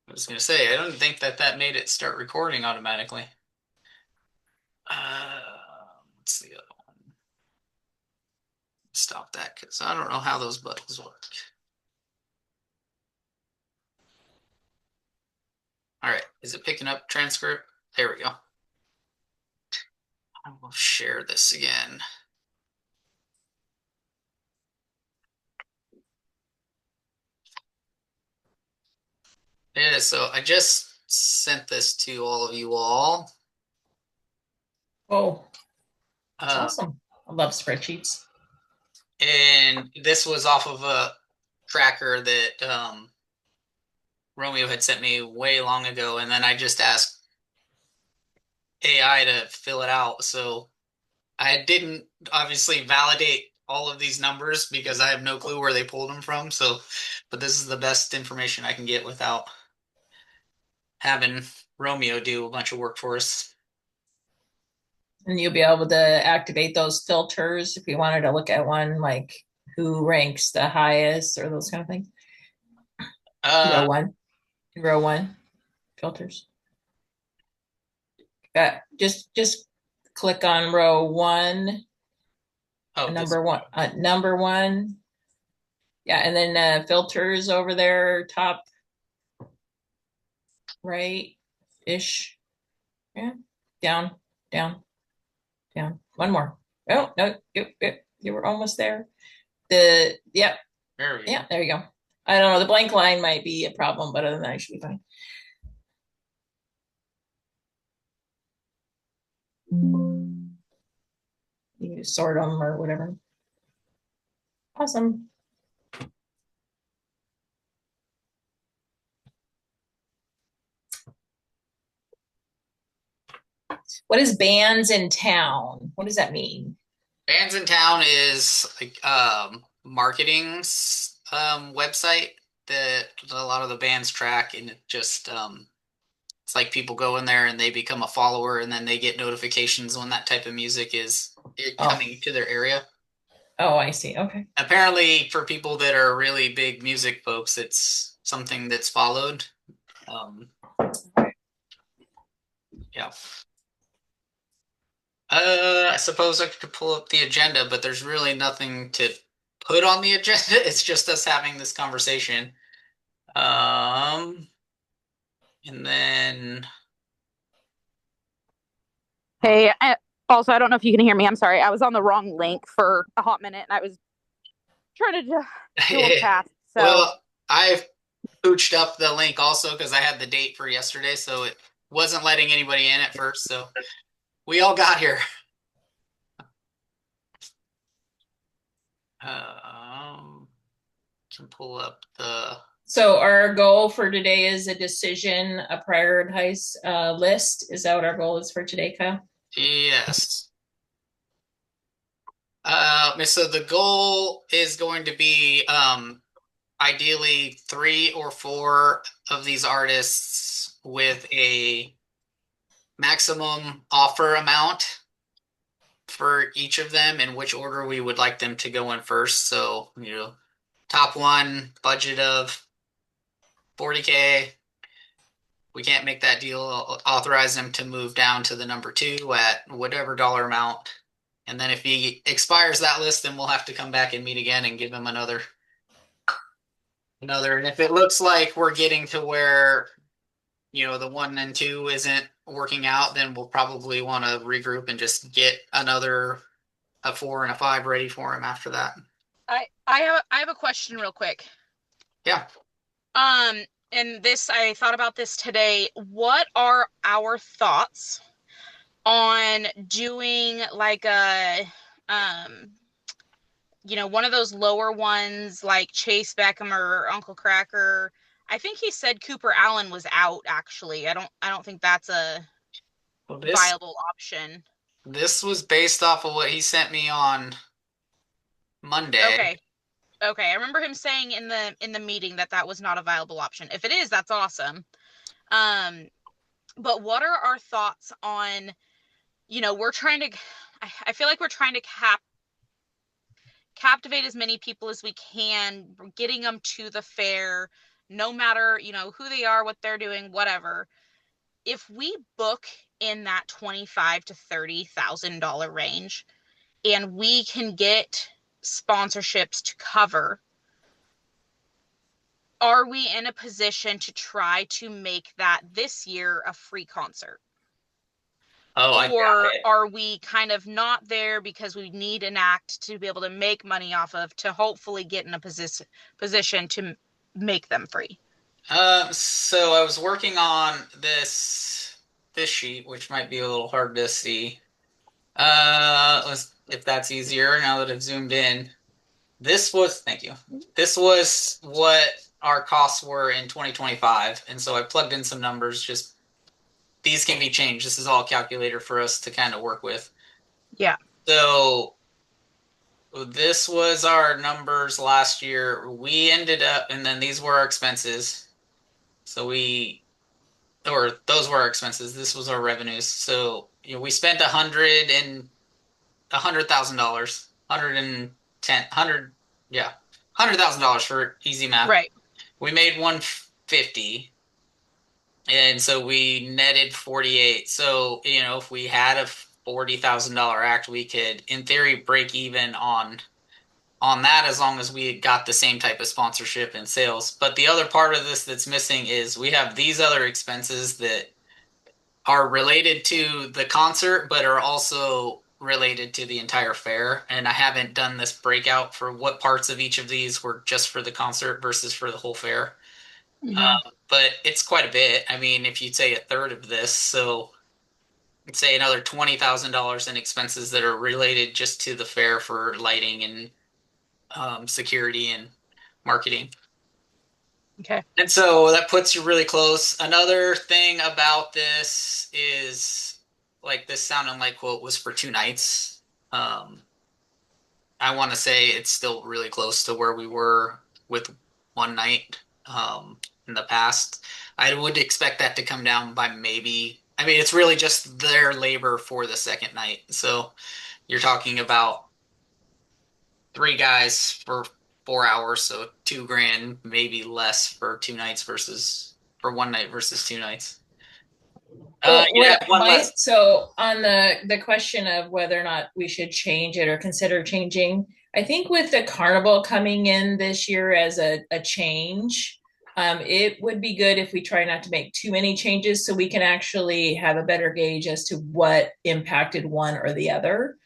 I was gonna say, I don't think that made it start recording automatically. What's the other one? Stop that because I don't know how those buttons work. All right, is it picking up transcript? There we go. I will share this again. Yeah, so I just sent this to all of you all. Oh, that's Uh, awesome. I love spreadsheets. and this was off of a tracker that Romeo had sent me way long ago, and then I just asked AI to fill it out. So I didn't obviously validate all of these numbers because I have no clue where they pulled them from. So, but this is the best information I can get without having Romeo do a bunch of work for us. And you'll be able to activate those filters if you wanted to look at one like who ranks the highest or those kind of things. Uh, Row one, row one filters. Just click on row one, oh, this. number one. Yeah, and then filters over there, top right ish. Yeah, down, down, down. One more. Oh no, you were almost there. Yep, There we yeah, go. there you go. I don't know. The blank line might be a problem, but other than that, I should be fine. You can sort them or whatever. Awesome. What is bands in town? What does that mean? Bands in Town is like marketing's website that a lot of the bands track, and it just it's like people go in there and they become a follower, and then they get notifications when that type of music is Oh, coming to their area. oh, I see. Okay. Apparently, for people that are really big music folks, it's something that's followed. Um, yeah. I suppose I could pull up the agenda, but there's really nothing to put on the agenda. It's just us having this conversation. Um, and then Hey, also, I don't know if you can hear me. I'm sorry. I was on the wrong link for a hot minute and I was trying to do a task. So, well, I've pooched up the link also because I had the date for yesterday, so it wasn't letting anybody in at first. So we all got here. Can pull up the So our goal for today is a decision, a prioritized list. Is that what our goal is for today, Kyle? yes. So the goal is going to be ideally three or four of these artists with a maximum offer amount for each of them and which order we would like them to go in first. So, top one, budget of 40K. We can't make that deal, authorize them to move down to the number two at whatever dollar amount. And then if he expires that list, then we'll have to come back and meet again and give him another. And if it looks like we're getting to where, the one and two isn't working out, then we'll probably want to regroup and just get a four and a five ready for him after that. I have a question real quick. Yeah. Um, and this I thought about this today. What are our thoughts on doing like um one of those lower ones like Chase Beckham or Uncle Cracker? I think he said Cooper Allen was out actually. I don't think that's a Well, viable option. this was based off of what he sent me on Monday. Okay. Okay, I remember him saying in the meeting that that was not a viable option. If it is, that's awesome. Um, but what are our thoughts on, we're trying to, I feel like we're trying to captivate as many people as we can, getting them to the fair, no matter, who they are, what they're doing, whatever. If we book in that $25,000 to $30,000 range and we can get sponsorships to cover, are we in a position to try to make that this year a free concert? Oh, I got Or it. are we kind of not there because we need an act to be able to make money off of to hopefully get in a position to make them free? So I was working on this sheet, which might be a little hard to see. If that's easier now that I've zoomed in. Thank you. This was what our costs were in 2025, and so I plugged in some numbers. Just these can be changed. This is all a calculator for us to kind of work with. Yeah. So this was our numbers last year. We ended up, and then these were our expenses. Or those were our expenses. This was our revenues. So, we spent $100,000, 110, yeah, $100,000 for easy math. Right. We made 150, and so we netted 48. So, if we had a $40,000 act, we could, in theory, break even on that as long as we got the same type of sponsorship and sales. But the other part of this that's missing is we have these other expenses that are related to the concert, but are also related to the entire fair. And I haven't done this breakout for what parts of each of these were just for the concert versus for the whole fair. But it's quite a bit. I mean, if you'd say a third of this, so let's say another $20,000 in expenses that are related just to the fair for lighting and security and marketing. Okay. And so that puts you really close. Another thing about this is like this Sound and Light quote was for 2 nights. I want to say it's still really close to where we were with one night in the past. I would expect that to come down by maybe, I mean, it's really just their labor for the second night. So you're talking about 3 guys for 4 hours, so $2,000, maybe less for 2 nights versus for one night versus 2 nights. One less. So on the question of whether or not we should change it or consider changing, I think with the carnival coming in this year as a change, it would be good if we try not to make too many changes so we can actually have a better gauge as to what impacted one or the other.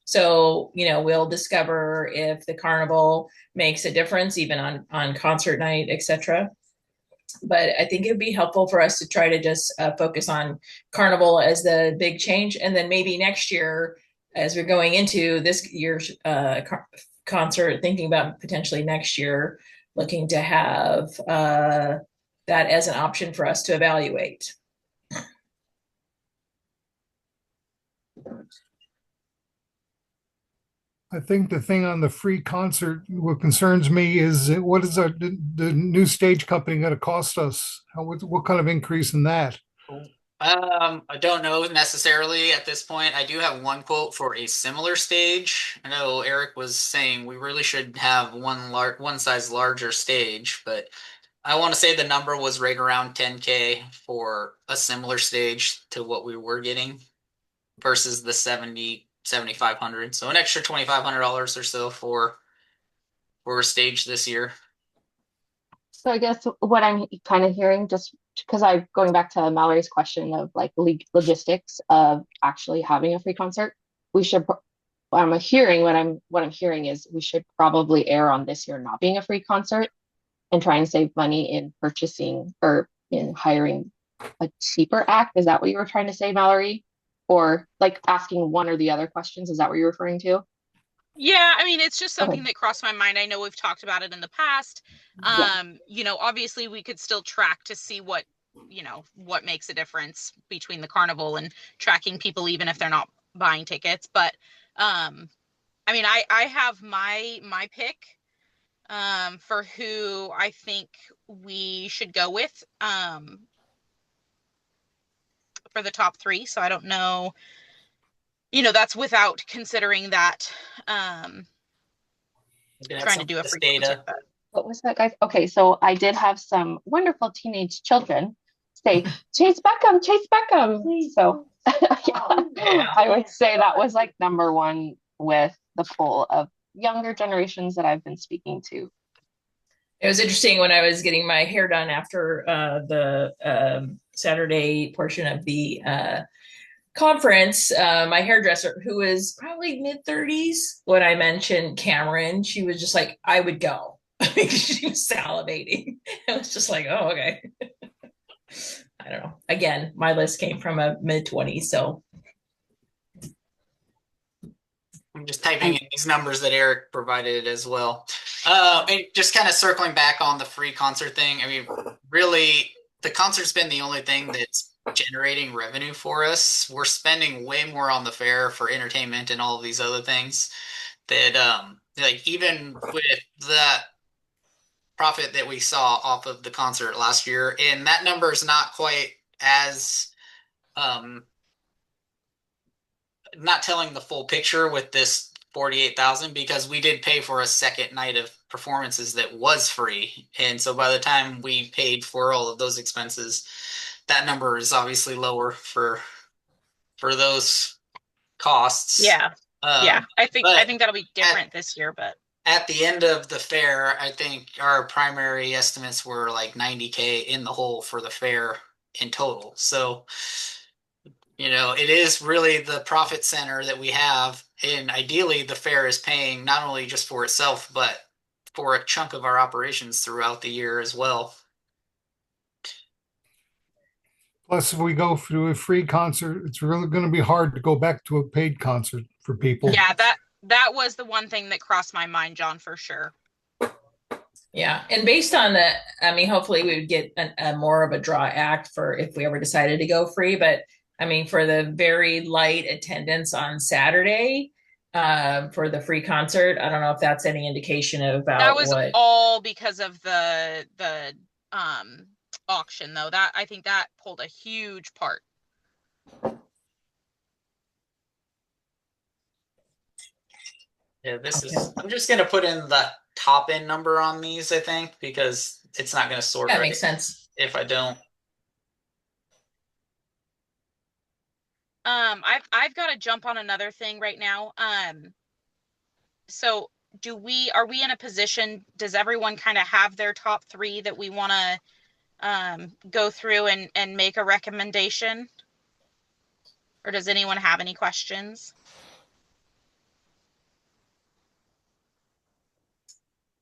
So, we'll discover if the carnival makes a difference, even on concert night, etc. But I think it would be helpful for us to try to just focus on carnival as the big change. And then maybe next year, as we're going into this year's concert, thinking about potentially next year, looking to have that as an option for us to evaluate. I think the thing on the free concert, what concerns me is what is the new stage company going to cost us? What kind of increase in that? I don't know necessarily at this point. I do have one quote for a similar stage. I know Eric was saying we really should have one size larger stage, but I want to say the number was right around 10K for a similar stage to what we were getting versus the 7,500. So an extra $2,500 or so for a stage this year. So I guess what I'm kind of hearing, just because I'm going back to Mallory's question of like logistics of actually having a free concert, we should. I'm hearing what I'm hearing is we should probably err on this year not being a free concert and try and save money in purchasing or in hiring a cheaper act. Is that what you were trying to say, Mallory? Or like asking one or the other questions? Is that what you're referring to? Yeah, I mean, it's just something Okay. that crossed my mind. I know we've talked about it in the past. Obviously we could still track to see what makes a difference between the carnival and tracking people even if they're not buying tickets. But I mean, I have my pick for who I think we should go with for the top three. So I don't know. That's without considering that trying to do a free concert. What was that, guys? Okay, so I did have some wonderful teenage children say, Chase Beckham, Chase Beckham. So yeah, I would say that was like number one with the poll of younger generations that I've been speaking to. It was interesting when I was getting my hair done after the Saturday portion of the conference. My hairdresser, who is probably mid-30s, when I mentioned Cameron, she was just like, I would go. She was salivating. I was just like, oh, okay. I don't know. Again, my list came from a mid-20s, so I'm just typing in these numbers that Eric provided as well. And just kind of circling back on the free concert thing. I mean, really, the concert's been the only thing that's generating revenue for us. We're spending way more on the fair for entertainment and all of these other things that, like, even with that profit that we saw off of the concert last year, and that number is not quite as, not telling the full picture with this 48,000 because we did pay for a second night of performances that was free. And so by the time we paid for all of those expenses, that number is obviously lower for those costs. Yeah. Yeah. I think but that'll be different this year, but at the end of the fair, I think our primary estimates were like 90K in the hole for the fair in total. So it is really the profit center that we have. And ideally, the fair is paying not only just for itself, but for a chunk of our operations throughout the year as well. Plus, if we go through a free concert, it's really going to be hard to go back to a paid concert for people. yeah, that was the one thing that crossed my mind, John, for sure. yeah. And based on that, I mean, hopefully we would get a more of a draw act for if we ever decided to go free. But I mean, for the very light attendance on Saturday, for the free concert, I don't know if that's any indication about That was what. all because of the auction, though. That I think that pulled a huge part. Yeah, I'm just going to put in the top end number on these, I think, because it's not going to sort That right makes sense. if I don't. I've got to jump on another thing right now. So are we in a position, does everyone kind of have their top three that we want to go through and make a recommendation? Or does anyone have any questions?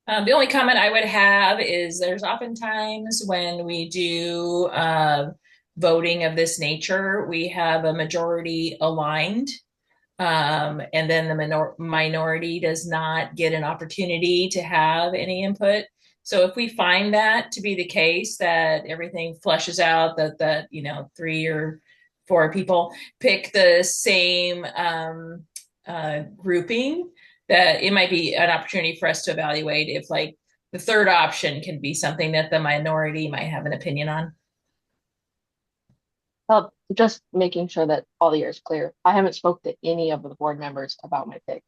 The only comment I would have is there's oftentimes when we do voting of this nature, we have a majority aligned. And then the minority does not get an opportunity to have any input. So if we find that to be the case, that everything flushes out, that 3 or 4 people pick the same grouping, that it might be an opportunity for us to evaluate if like the third option can be something that the minority might have an opinion on. Well, just making sure that all the air is clear. I haven't spoke to any of the board members about my pick.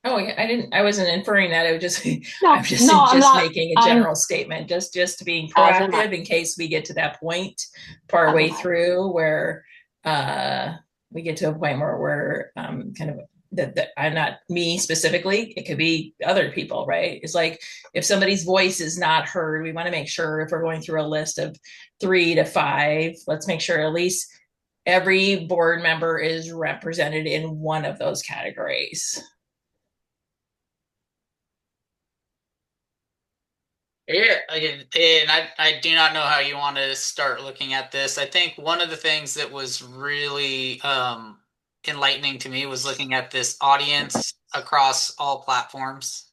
Oh, yeah, I wasn't inferring that. It was just, No, I'm just making a general statement, just being proactive in case we get to that point partway through where we get to a point where we're kind of that I'm not me specifically, it could be other people, right? It's like if somebody's voice is not heard, we want to make sure if we're going through a list of 3 to 5, let's make sure at least every board member is represented in one of those categories. Yeah, and I do not know how you want to start looking at this. I think one of the things that was really enlightening to me was looking at this audience across all platforms.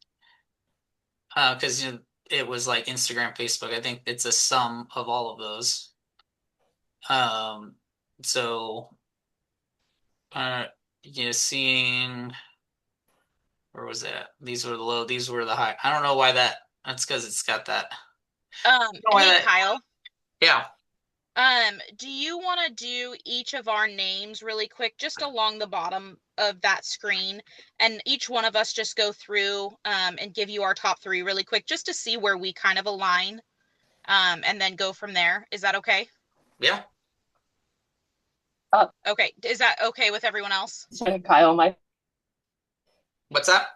Because it was like Instagram, Facebook. I think it's a sum of all of those. So seeing where was that? These were the low, these were the high. I don't know why that's because it's got that. Hey, Kyle. Yeah. Do you want to do each of our names really quick, just along the bottom of that screen, and each one of us just go through and give you our top three really quick, just to see where we kind of align, and then go from there. Is that okay? Yeah. Okay. Is that okay with everyone else? So Kyle, What's that?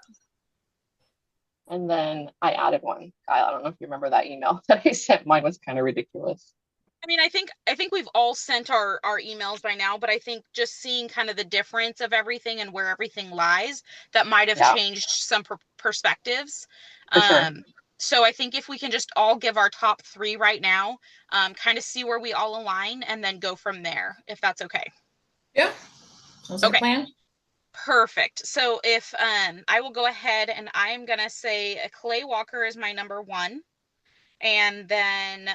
and then I added one. Kyle, I don't know if you remember that email that I sent. Mine was kind of ridiculous. I mean, I think we've all sent our emails by now, but I think just seeing kind of the difference of everything and where everything lies, that might have changed some perspectives. For sure. So I think if we can just all give our top three right now, kind of see where we all align, and then go from there, if that's okay. Yeah. Sounds like a plan. Perfect. So if I will go ahead and I'm gonna say Clay Walker is my number one, and then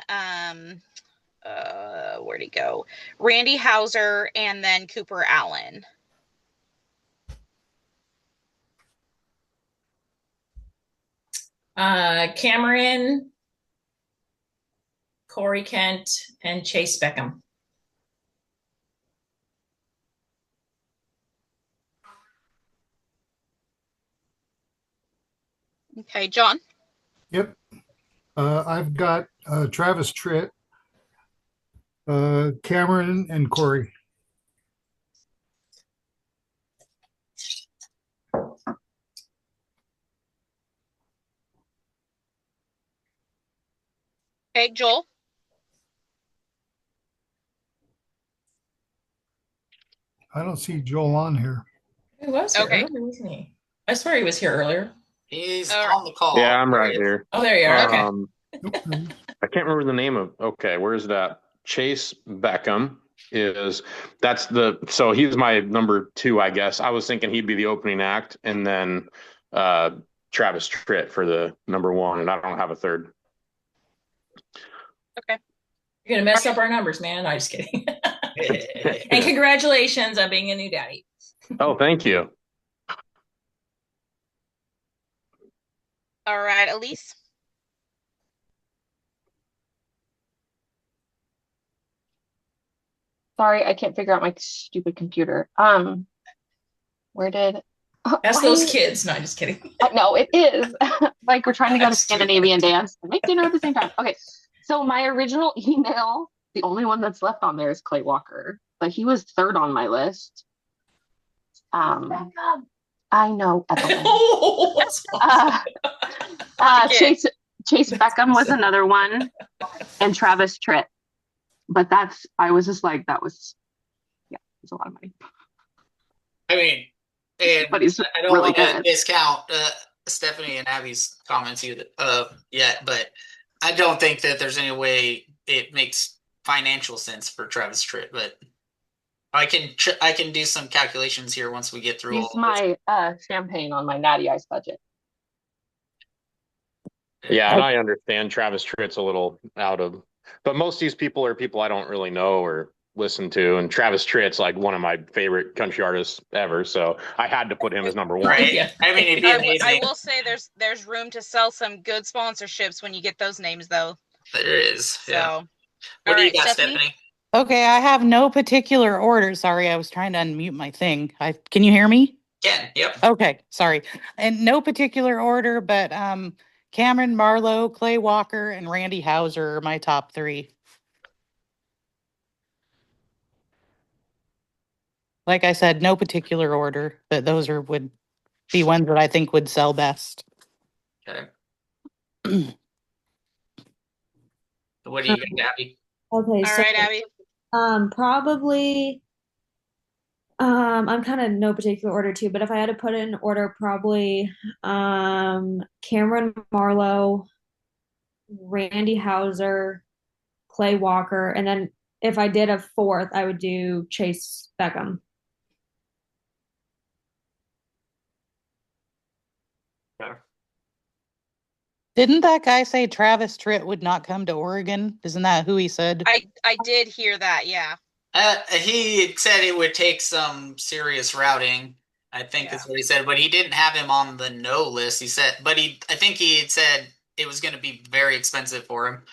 where'd he go? Randy Houser, and then Cooper Allen. Cameron, Corey Kent, and Chase Beckham. Okay, John. Yep. I've got Travis Tritt, Cameron, and Corey. Okay, Joel. I don't see Joel on here. He was here Okay. earlier, wasn't he? I swear he was here earlier. He's All right. on the call. Yeah, I'm right here. Oh, there you are. Okay. I can't remember the name of. Okay, where's that? Chase Beckham so he's my number two, I guess. I was thinking he'd be the opening act, and then Travis Tritt for the number one, and I don't have a third. Okay. You're gonna mess up our numbers, man. No, I'm just kidding. And congratulations on being a new daddy. Oh, thank you. All right, Elise. Sorry, I can't figure out my stupid computer. Where did Ask those kids. No, I'm just kidding. No, it is. Like we're trying to go to That's stupid. Scandinavian dance and make dinner at the same time. Okay. So my original email, the only one that's left on there is Clay Walker, but he was third on my list. I know, Evelyn. Chase Beckham was another one, and Travis Tritt. But I was just like, it's a lot of money. I mean, and But he's I don't really want to good. discount Stephanie and Abby's comments yet, but I don't think that there's any way it makes financial sense for Travis Tritt. But I can do some calculations here once we get through. He's my champagne on my Natty Ice budget. Yeah, and I understand Travis Tritt's a little out of, but most of these people are people I don't really know or listen to, and Travis Tritt's like one of my favorite country artists ever, so I had to put him as number one. Right? Yeah. I mean, it'd be amazing. I will say there's room to sell some good sponsorships when you get those names, though. There is. Yeah. So, What do you right, got, Stephanie? Stephanie? Okay, I have no particular order. Sorry, I was trying to unmute my thing. Can you hear me? Ken. Yep. Okay, sorry. And no particular order, but Cameron Marlowe, Clay Walker, and Randy Houser are my top three. Like I said, no particular order, but those would be ones that I think would sell best. Okay. What do you got, Abby? Okay, All so right, Abby. probably I'm kind of no particular order too, but if I had to put it in order, probably Cameron Marlowe, Randy Houser, Clay Walker, and then if I did a fourth, I would do Chase Beckham. Okay. Didn't that guy say Travis Tritt would not come to Oregon? Isn't that who he said? I did hear that, yeah. He said it would take some serious routing. I think is what he said, but he didn't have him on the no list. He said, I think he had said it was going to be very expensive for him.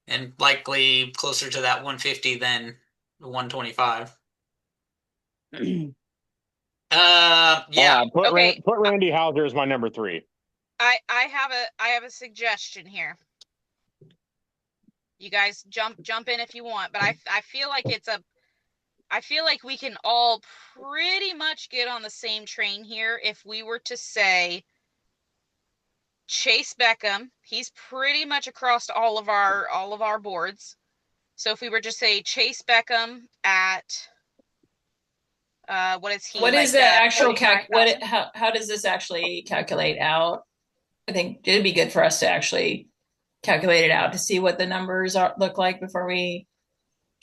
and likely closer to that 150 than 125. Yeah. Put Okay. Put Randy Hauser as my number 3. I have a suggestion here. You guys jump in if you want, but I feel like I feel like we can all pretty much get on the same train here if we were to say Chase Beckham. He's pretty much across all of our boards. So if we were to say Chase Beckham at what is he? What like, is the actual 45,000? how does this actually calculate out? I think it'd be good for us to actually calculate it out to see what the numbers look like before we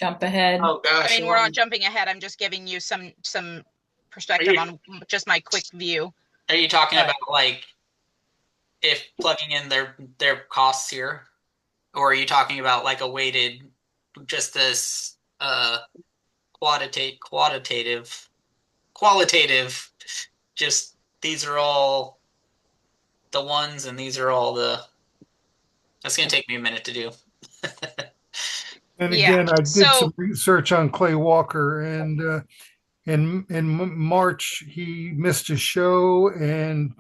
jump ahead. Oh gosh. I mean, we're not jumping ahead. I'm just giving you some perspective on just my quick view. Are you talking about like if plugging in their costs here, or are you talking about like a weighted, just this qualitative, just these are all the ones and these are all the. That's gonna take me a minute to do. And Yeah, again, I did so- some research on Clay Walker, and in March he missed a show, and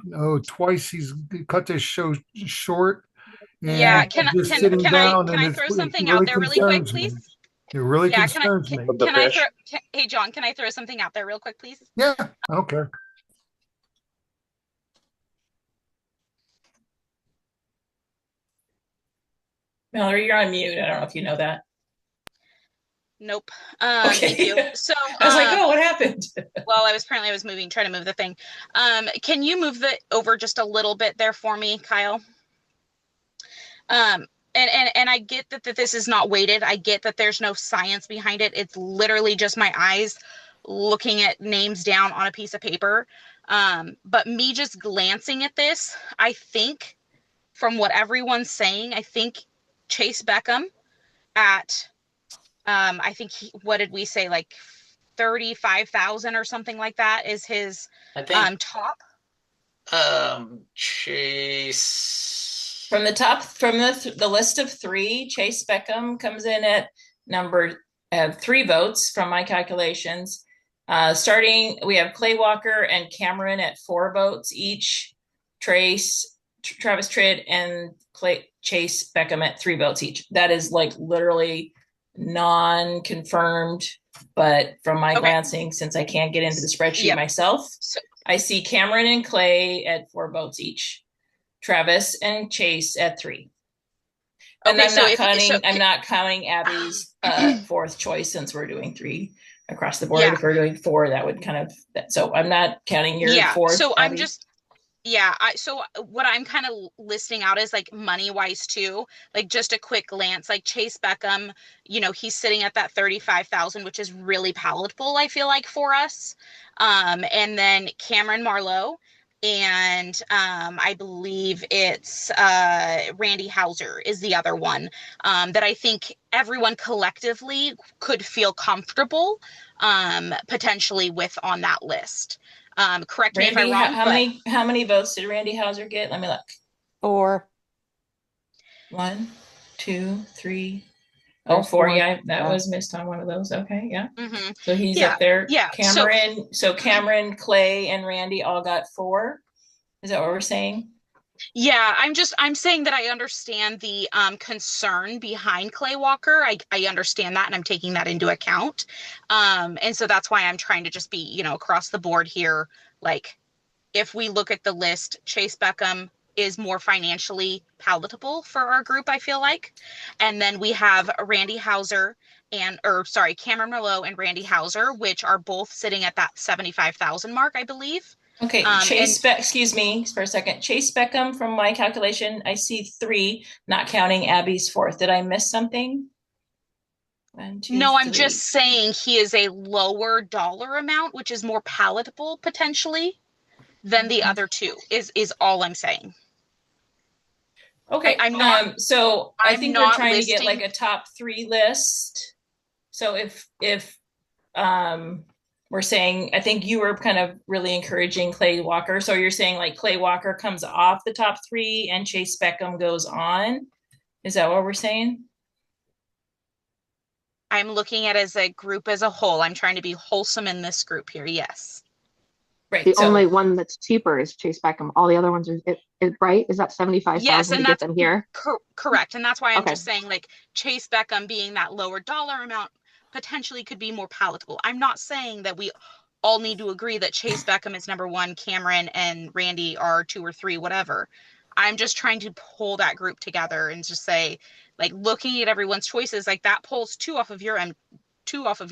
twice he's cut this show short. And Yeah, can just sitting down, and I it's- throw it something out there really quick, concerns me. please? It really Yeah, concerns me. The Can I fish. throw? Hey, John, can I throw something out there real quick, please? Yeah, I don't care. Mallory, you're on mute. I don't know if you know that. Nope. Okay. Thank you. So I was like, oh, what happened? well, I was trying to move the thing. Can you move the over just a little bit there for me, Kyle? And I get that this is not weighted. I get that there's no science behind it. It's literally just my eyes looking at names down on a piece of paper. But me just glancing at this, I think from what everyone's saying, I think Chase Beckham at, I think what did we say? Like 35,000 or something like that is his I think top. Chase From the top, from the list of 3, Chase Beckham comes in at number 3 votes from my calculations. Starting, we have Clay Walker and Cameron at 4 votes each. Travis Tritt and Chase Beckham at 3 votes each. That is like literally non-confirmed, but from my glancing, since I can't get into the spreadsheet myself, I see Cameron and Clay at 4 votes each. Travis and Chase at 3. And I'm not counting Abby's 4th choice, since we're doing 3 across the board. Yeah. If we're doing 4, that would kind of, so I'm not counting your 4th. So Abby. I'm just, so what I'm kind of listing out is like money wise too, like just a quick glance, like Chase Beckham, he's sitting at that 35,000, which is really palatable, I feel like, for us. And then Cameron Marlowe, and I believe it's Randy Hauser is the other one that I think everyone collectively could feel comfortable potentially with on that list. Correct me if I'm wrong. How many votes did Randy Hauser get? Let me look. 4. 1, 2, 3. Oh, 4. Yeah, that was missed on one of those. Okay, yeah. Mm-hmm. So he's up there. Yeah. Cameron, Clay, and Randy all got 4. Is that what we're saying? Yeah, I'm saying that I understand the concern behind Clay Walker. I understand that, and I'm taking that into account. And so that's why I'm trying to just be, across the board here. Like, if we look at the list, Chase Beckham is more financially palatable for our group, I feel like. And then we have Randy Hauser Cameron Marlowe and Randy Hauser, which are both sitting at that 75,000 mark, I believe. Okay, excuse me for a second. Chase Beckham, from my calculation, I see 3, not counting Abby's 4th. Did I miss something? 1, 2, no, 3. I'm just saying he is a lower dollar amount, which is more palatable potentially than the other 2, is all I'm saying. Okay, I'm not. So I think we're trying to get like listing- a top 3 list. So if we're saying, I think you were kind of really encouraging Clay Walker. So you're saying like Clay Walker comes off the top 3 and Chase Beckham goes on. Is that what we're saying? I'm looking at as a group as a whole. I'm trying to be wholesome in this group here. Yes. Right. The So only one that's cheaper is Chase Beckham. All the other ones are right? Is that Yes, 75,000 and to get that's them here? correct. And that's why I'm Okay. just saying, like, Chase Beckham being that lower dollar amount potentially could be more palatable. I'm not saying that we all need to agree that Chase Beckham is number one, Cameron and Randy are 2 or 3, whatever. I'm just trying to pull that group together and just say, like, looking at everyone's choices, like that pulls two off of your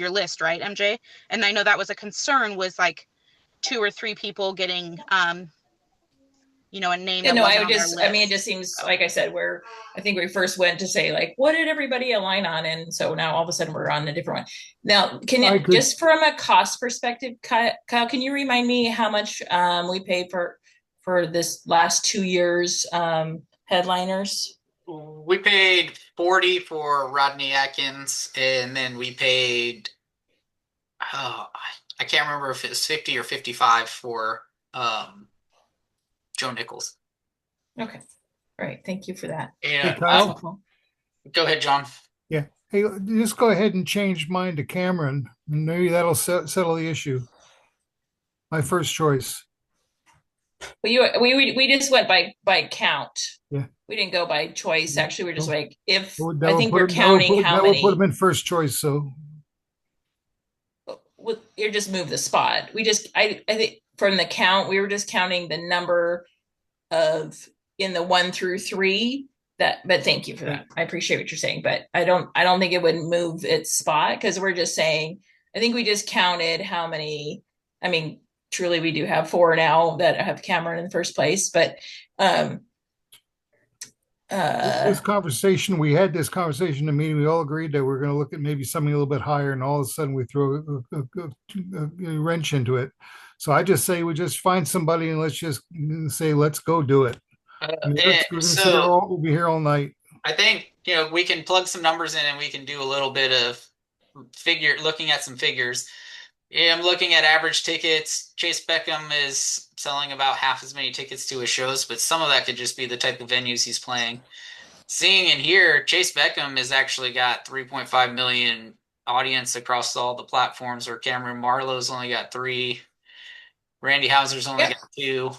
list, right, MJ? And I know that was a concern, was like 2 or 3 people getting a name yeah, that no, wasn't I would on their just, list. I mean, it just seems, like I said, I think we first went to say, like, what did everybody align on? And so now all of a sudden we're on a different one. Now, can I you, could- just from a cost perspective, Kyle, can you remind me how much we paid for this last 2 years headliners? We paid 40 for Rodney Atkins, and then we paid, I can't remember if it was 50 or 55 for Joe Nichols. Okay. All right. Thank you for that. Yeah. Hey, Kyle? Helpful. Go ahead, John. Yeah. Hey, just go ahead and change mine to Cameron, and maybe that'll settle the issue. My first choice. But we just went by count. Yeah. We didn't go by choice. Actually, we're just like, if That I would think put we're him- counting how that would many. put him in first choice. So You just move the spot. I think from the count, we were just counting the number of in the 1 through 3. But thank you for that. I appreciate what you're saying, but I don't think it would move its spot, because we're just saying, I think we just counted how many. I mean, truly, we do have 4 now that have Cameron in the first place, but this conversation, we had this conversation in the meeting. We all agreed that we're going to look at maybe something a little bit higher, and all of a sudden we throw a wrench into it. So I just say we just find somebody and let's just say, let's go do it. We'll be here all night. I think, we can plug some numbers in and we can do a little bit of looking at some figures. Yeah, I'm looking at average tickets. Chase Beckham is selling about half as many tickets to his shows, but some of that could just be the type of venues he's playing. Seeing in here, Chase Beckham has actually got 3.5 million audience across all the platforms, where Cameron Marlowe's only got 3. Randy Houser's only got 2.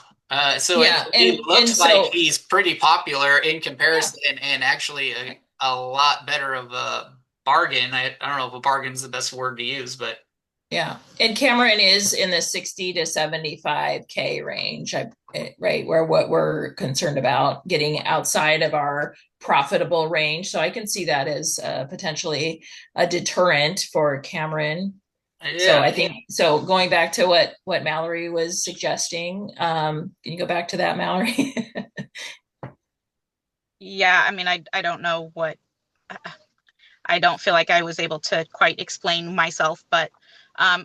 So it looks like he's pretty popular in comparison, and actually a lot better of a bargain. I don't know if a bargain is the best word to use, but yeah. And Cameron is in the 60 to 75K range, right? Where what we're concerned about getting outside of our profitable range. So I can see that as potentially a deterrent for Cameron. Yeah. So I think, going back to what Mallory was suggesting, can you go back to that, Mallory? Yeah. I mean, I don't know I don't feel like I was able to quite explain myself, but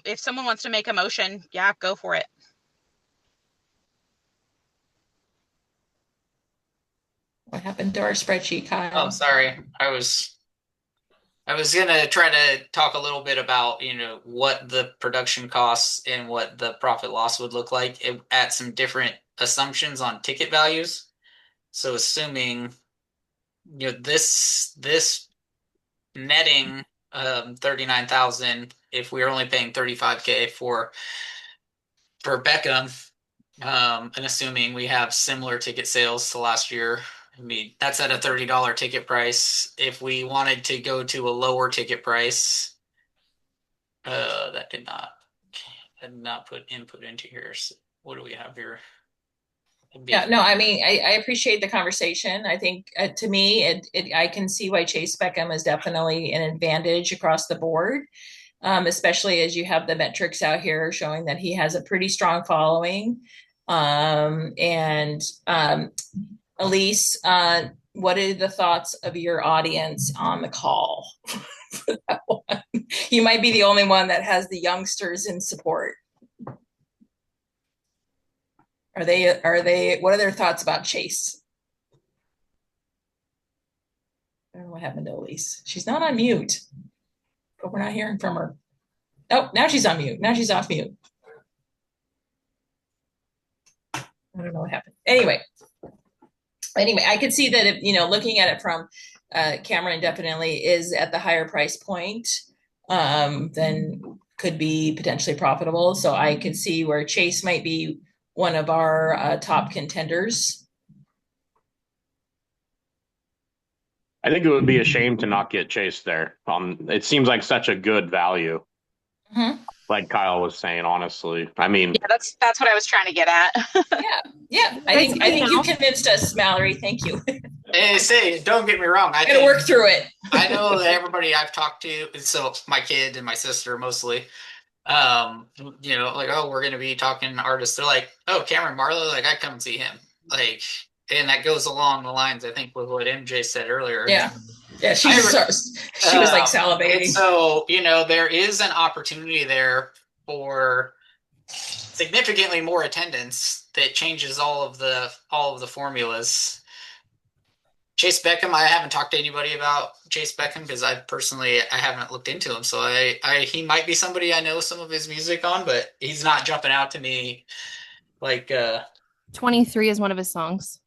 if someone wants to make a motion, yeah, go for it. What happened to our spreadsheet, Kyle? Oh, sorry. I was gonna try to talk a little bit about, what the production costs and what the profit loss would look like at some different assumptions on ticket values. So assuming, this netting 39,000, if we were only paying 35K for Beckham, and assuming we have similar ticket sales to last year, I mean, that's at a $30 ticket price. If we wanted to go to a lower ticket price, that did not put input into here. So what do we have here? Yeah, no, I mean, I appreciate the conversation. I think to me, I can see why Chase Beckham is definitely an advantage across the board, especially as you have the metrics out here showing that he has a pretty strong following. Elise, what are the thoughts of your audience on the call for that one? You might be the only one that has the youngsters in support. Are they, what are their thoughts about Chase? I don't know what happened to Elise. She's not on mute, but we're not hearing from her. Oh, now she's on mute. Now she's off mute. I don't know what happened. Anyway, I could see that if, looking at it from Cameron definitely is at the higher price point. then could be potentially profitable. So I could see where Chase might be one of our top contenders. I think it would be a shame to not get Chase there. It seems like such a good value. Mhm. Like Kyle was saying, honestly. I mean, Yeah, that's what I was trying to get at. Yeah. I think you convinced us, Mallory. Thank you. And say, don't get me wrong. I Gotta work through it. I know that everybody I've talked to, so my kid and my sister mostly, like, oh, we're gonna be talking artists. They're like, oh, Cameron Marlowe, like I come and see him. Like, and that goes along the lines, I think, with what MJ said earlier. Yeah. Yeah, she was like salivating. So, there is an opportunity there for significantly more attendance that changes all of the formulas. Chase Beckham, I haven't talked to anybody about Chase Beckham because I haven't looked into him. So he might be somebody I know some of his music on, but he's not jumping out to me like 23 is one of his songs.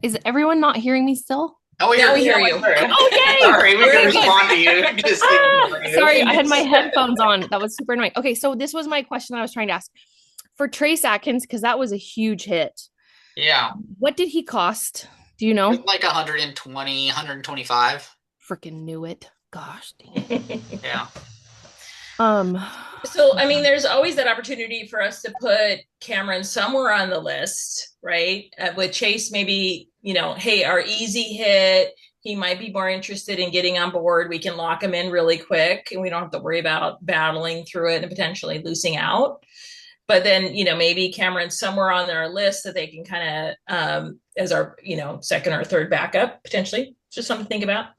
Is everyone not hearing me still? Oh, yeah, we hear you. Okay. Sorry, we can respond to you. Sorry, I had my headphones on. That was super annoying. Okay, so this was my question that I was trying to ask. For Trace Atkins, because that was a huge hit. Yeah. What did he cost? Do you know? Like 120, 125. Freaking knew it. Gosh dang. Yeah. So, I mean, there's always that opportunity for us to put Cameron somewhere on the list, right? With Chase, maybe, hey, our easy hit, he might be more interested in getting on board. We can lock him in really quick and we don't have to worry about battling through it and potentially losing out. But then, maybe Cameron's somewhere on their list that they can kind of, as our, second or third backup, potentially. Just something to think about.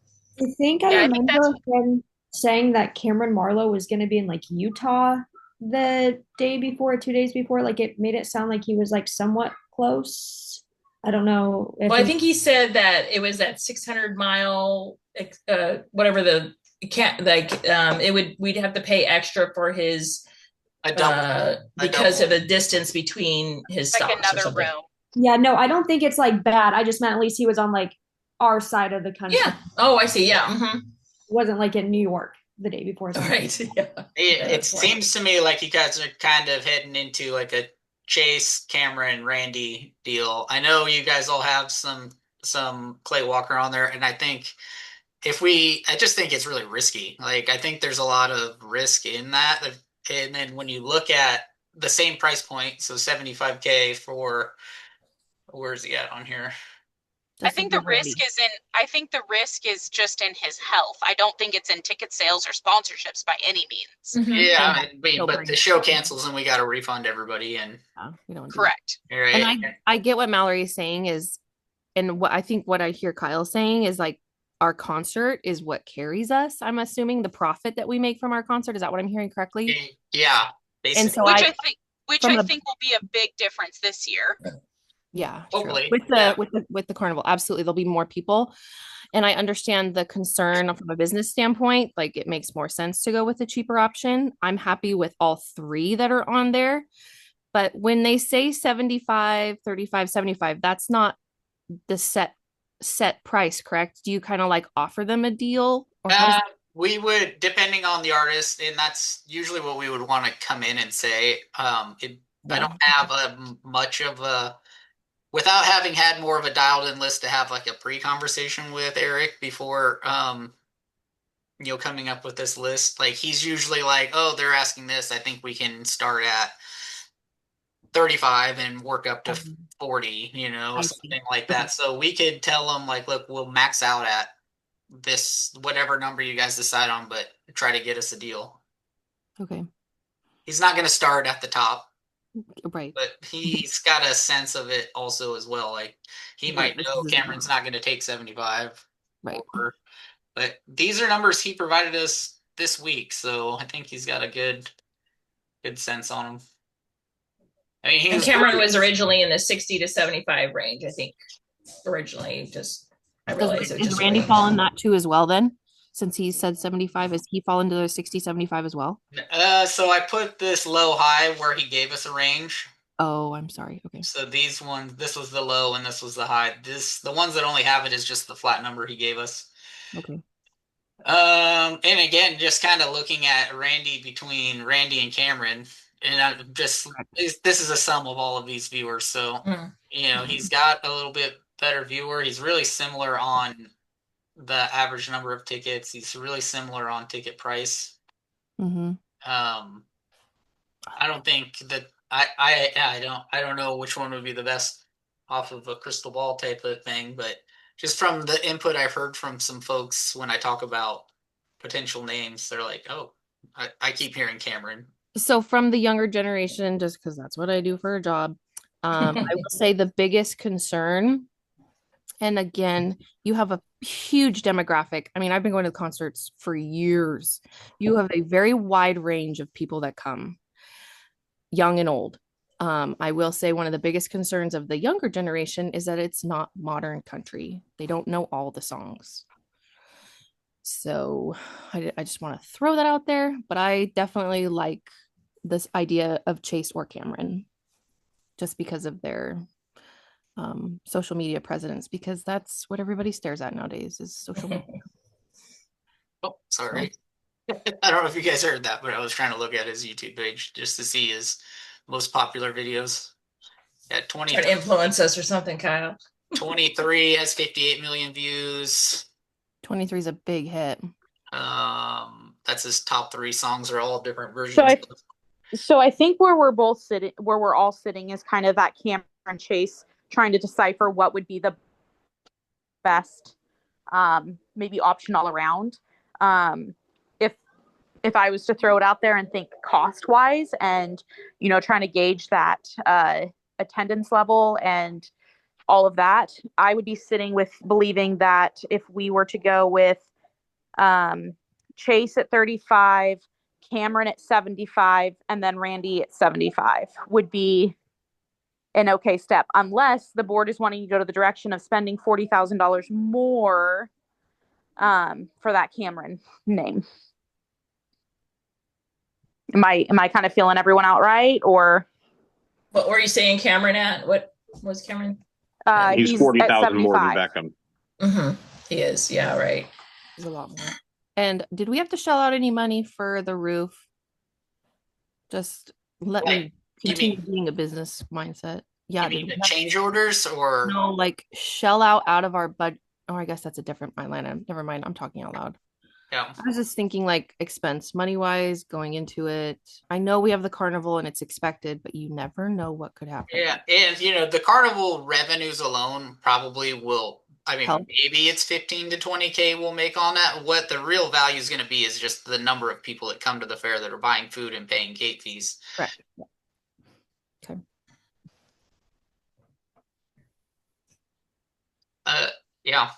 I think I remember him saying that Cameron Marlowe was going to be in like Utah the day before, 2 days before. Like it made it sound like he was like somewhat close. I don't know. Well, I think he said that it was that 600-mile, whatever we'd have to pay extra for his, because of the distance between his stops. Like another room. Yeah, no, I don't think it's like bad. I just meant at least he was on like our side of the country. Yeah. Oh, I see. Yeah. Mm-hmm. It wasn't like in New York the day before. Right. Yeah. It seems to me like you guys are kind of heading into like a Chase, Cameron, Randy deal. I know you guys all have some Clay Walker on there, and I think I just think it's really risky. Like I think there's a lot of risk in that. And then when you look at the same price point, so $75K for, where's he at on here? I think the risk is just in his health. I don't think it's in ticket sales or sponsorships by any means. Mm-hmm. Yeah, but the show cancels and we got to refund everybody. And we don't. Correct. Right. And I get what Mallory is saying and what I hear Kyle saying is like our concert is what carries us. I'm assuming the profit that we make from our concert. Is that what I'm hearing correctly? Yeah. Basically. And so which I think will be a big difference this year. Yeah, hopefully with the carnival, absolutely, there'll be more people, and I understand the concern from a business standpoint. Like, it makes more sense to go with the cheaper option. I'm happy with all three that are on there, but when they say 75, 35, 75, that's not the set price, correct? Do you kind of like offer them a deal, or we would, depending on the artist, and that's usually what we would want to come in and say. I don't have much of a. Without having had more of a dialed in list to have like a pre-conversation with Eric before, coming up with this list, like he's usually like, oh, they're asking this. I think we can start at 35 and work up to 40, something like that. So we could tell them like, look, we'll max out at this, whatever number you guys decide on, but try to get us a deal. Okay. He's not going to start at the top. Right. But he's got a sense of it also as well. Like he might know Cameron's not going to take 75. Right. But these are numbers he provided us this week, so I think he's got a good sense on them. I mean, Cameron was originally in the 60 to 75 range, I think. Originally, I realized it. Does Randy fall in that too as well then? Since he said 75, is he fall into the 60, 75 as well? So I put this low high where he gave us a range. Oh, I'm sorry. Okay. So these ones, this was the low and this was the high. The ones that only have it is just the flat number he gave us. Okay. And again, just kind of looking at Randy between Randy and Cameron, and I'm just this is a sum of all of these viewers. So, Mm. he's got a little bit better viewer. He's really similar on the average number of tickets. He's really similar on ticket price. Mm-hmm. I don't think that I don't know which one would be the best off of a crystal ball type of thing, but just from the input I've heard from some folks when I talk about potential names, they're like, "Oh, I keep hearing Cameron." So from the younger generation, just because that's what I do for a job, I will say the biggest concern, and again, you have a huge demographic. I mean, I've been going to concerts for years. You have a very wide range of people that come, young and old. I will say one of the biggest concerns of the younger generation is that it's not modern country. They don't know all the songs. So I just want to throw that out there, but I definitely like this idea of Chase or Cameron just because of their social media presence, because that's what everybody stares at nowadays is social media. Oh, sorry. I don't know if you guys heard that, but I was trying to look at his YouTube page just to see his most popular videos. At 20, Trying to influence us or something, Kyle. 23 has 58 million views. 23 is a big hit. That's his top 3 songs are all different versions. So I think where we're all sitting is kind of that Cameron Chase, trying to decipher what would be the best maybe option all around. If I was to throw it out there and think cost wise and, trying to gauge that attendance level and all of that, I would be sitting with believing that if we were to go with Chase at 35, Cameron at 75, and then Randy at 75 would be an okay step, unless the board is wanting to go to the direction of spending $40,000 more for that Cameron name. Am I kind of feeling everyone out right, or? What were you saying, Cameron at? What was Cameron? He's 40,000 more than Beckham. Mm-hmm. He is, yeah, right. He's a lot more. And did we have to shell out any money for the roof? Just let me continue being a business mindset. Yeah. You mean change orders or no, like shell out of our budget? Oh, I guess that's a different line item. Never mind. I'm talking out loud. Yeah. I was just thinking like expense money wise going into it. I know we have the carnival and it's expected, but you never know what could happen. Yeah. And the carnival revenues alone probably will, maybe it's 15 to 20K we'll make on that. What the real value is going to be is just the number of people that come to the fair that are buying food and paying gate fees. Correct. Yeah. Okay. Yeah.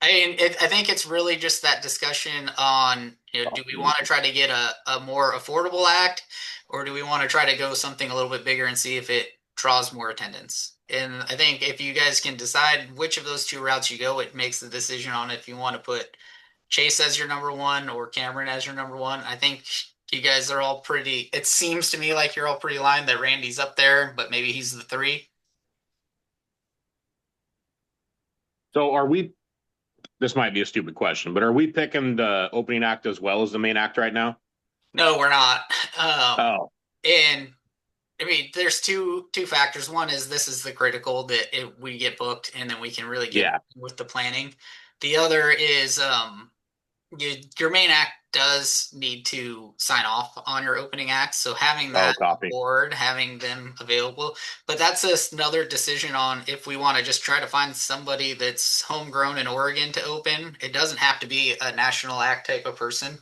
I think it's really just that discussion on, do we want to try to get a more affordable act, or do we want to try to go something a little bit bigger and see if it draws more attendance? And I think if you guys can decide which of those 2 routes you go, it makes the decision on if you want to put Chase as your number 1 or Cameron as your number 1. I think you guys are all pretty, it seems to me like you're all pretty aligned that Randy's up there, but maybe he's the 3. So are we, this might be a stupid question, but are we picking the opening act as well as the main act right now? No, we're not. And there's two factors. One is this is the critical that we get booked and then we can really get with the planning. The other is your main act does need to sign off on your opening act. So having that board, having them available, but that's another decision on if we want to just try to find somebody that's homegrown in Oregon to open. It doesn't have to be a national act type of person,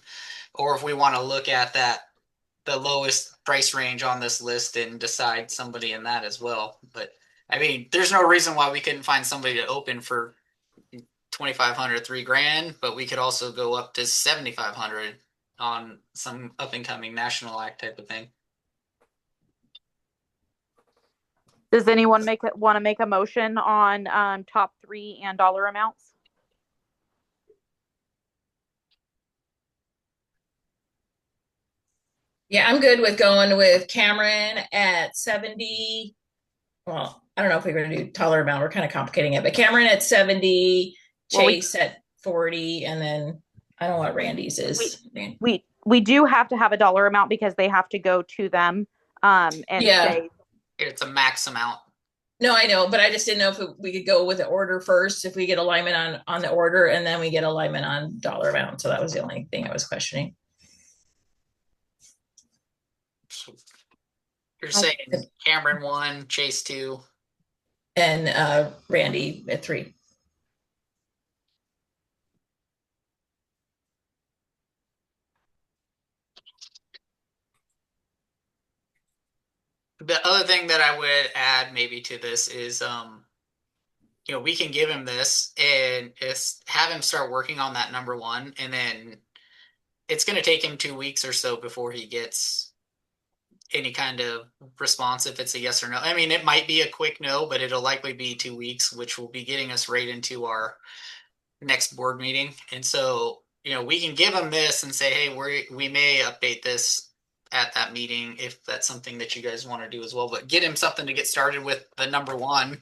or if we want to look at the lowest price range on this list and decide somebody in that as well. But there's no reason why we couldn't find somebody to open for $2,500, $3,000, but we could also go up to $7,500 on some up and coming national act type of thing. Does anyone want to make a motion on top 3 and dollar amounts? Yeah, I'm good with going with Cameron at 70. Well, I don't know if we're going to do taller amount. We're kind of complicating it, but Cameron at 70, Chase at 40, and then I don't know what Randy's is. We do have to have a dollar amount because they have to go to them and say it's a max amount. No, I know, but I just didn't know if we could go with the order first, if we get alignment on the order, and then we get alignment on dollar amount. So that was the only thing I was questioning. So you're saying Cameron 1, Chase 2, and Randy at 3. The other thing that I would add maybe to this is, you know, we can give him this and have him start working on that number 1, and then it's going to take him 2 weeks or so before he gets any kind of response if it's a yes or no. I mean, it might be a quick no, but it'll likely be 2 weeks, which will be getting us right into our next board meeting. And so, you know, we can give him this and say, hey, we may update this at that meeting if that's something that you guys want to do as well, but get him something to get started with the number 1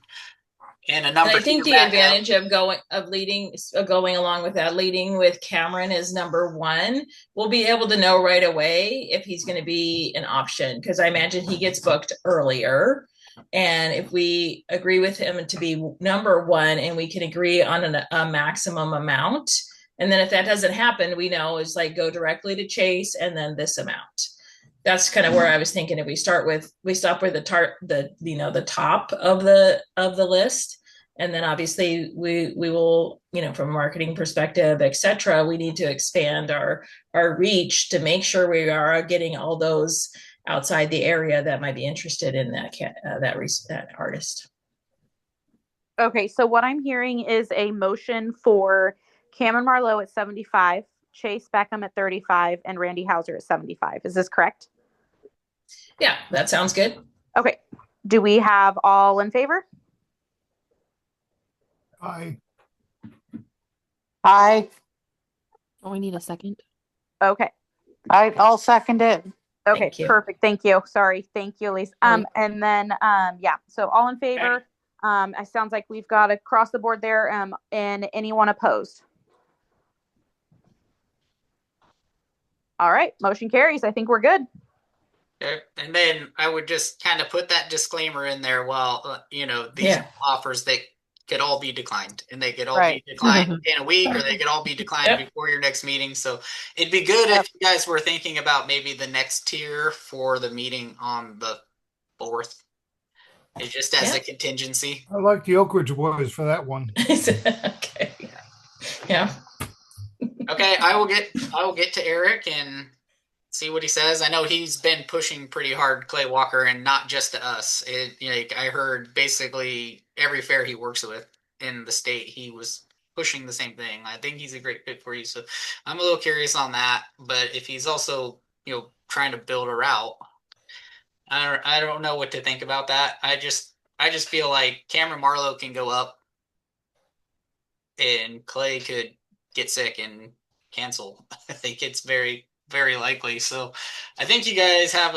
and a number. And I think the advantage of going along with that, leading with Cameron as number 1, we'll be able to know right away if he's going to be an option, because I imagine he gets booked earlier. And if we agree with him to be number 1 and we can agree on a maximum amount, and then if that doesn't happen, we know it's like go directly to Chase and then this amount. That's kind of where I was thinking. If we stop with the top of the list, and then obviously we will, you know, from a marketing perspective, etc., we need to expand our reach to make sure we are getting all those outside the area that might be interested in that artist. Okay, so what I'm hearing is a motion for Cameron Marlowe at 75, Chase Beckham at 35, and Randy Hauser at 75. Is this correct? Yeah, that sounds good. Okay. Do we have all in favor? Aye. Oh, we need a second. Okay. I'll second it. Okay, perfect. Thank you. Sorry. Thank you, Elise. And then, yeah, so all in favor. It sounds like we've got across the board there, and anyone opposed? All right, motion carries. I think we're good. Okay. And then I would just kind of put that disclaimer in there. Well, you know, these offers, they could all be declined, and they could all be declined in a week, or they could all be declined before your next meeting. So it'd be good if you guys were thinking about maybe the next tier for the meeting on the 4th. It's just as a contingency. I like the Oak Ridge Boys for that one. Okay. Yeah. Okay, I will get to Eric and see what he says. I know he's been pushing pretty hard, Clay Walker, and not just to us. I heard basically every fair he works with in the state, he was pushing the same thing. I think he's a great fit for you. So I'm a little curious on that. But if he's also, you know, trying to build a route, I don't know what to think about that. I just feel like Cameron Marlowe can go up and Clay could get sick and cancel. I think it's very, very likely. So I think you guys have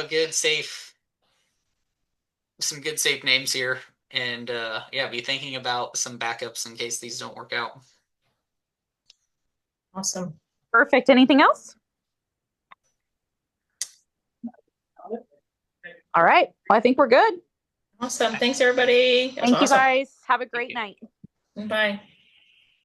some good safe names here. And be thinking about some backups in case these don't work out. Awesome. Perfect. Anything else? All right. Well, I think we're good. Awesome. Thanks, everybody. Thank you, guys. Have a great night. Bye.